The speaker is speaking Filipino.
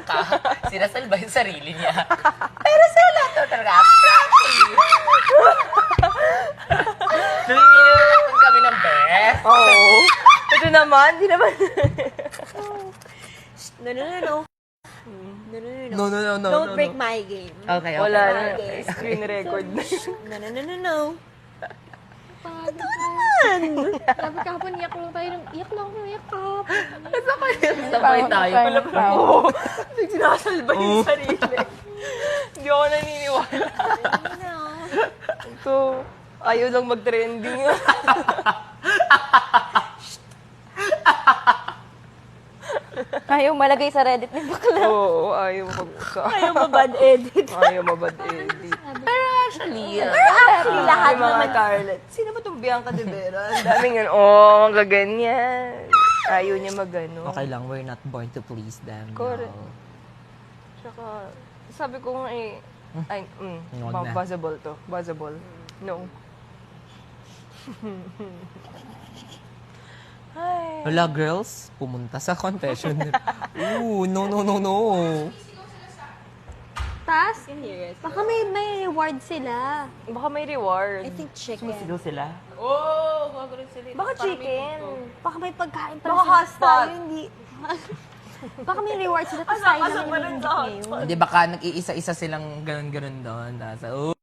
ka, sinasalba yung sarili niya. Pero sa lahat daw talaga, properly. Namimili kami ng best. Oo. Ito naman, di naman. No, no, no, no. No, no, no, no. Don't break my game. Okay, okay. Wala na. Okay. Screen record na. No, no, no, no, no. Sabi kahapon, iyak lang tayo ng iyak lang, iyak kahapon. Sabay tayo. Oo. Sinasalba yung sarili. Hindi ako naniniwala. No. Ito, ayaw lang mag-trending. Ayaw malagay sa Reddit ni bakla. Oo, ayaw mag-usap. Ayaw mo bad edit. Ayaw mabad edit. Pero actually, Actually, lahat Yung mga naman. Scarlett. Sino ba itong Bianca de Vera? Ang daming yun. Oh, magaganyan. Ayaw niya magano. okay lang, we're not born to please them. Correct. No. Tsaka, sabi ko nga eh, ay, Huwag na. buzzable to. Buzzable. No. Ay. Wala, girls, pumunta sa confession. Ooh, no, no, no, no. Tas, baka may reward sila. Baka may reward. I think chicken. sila? Baka chicken. Baka may pagkain pa Baka sila hotspot. tayo, hindi. Baka may reward sila, tapos tayo naman yung hindi ngayon. Hindi, baka nag-iisa-isa silang ganun-ganun doon. Tapos,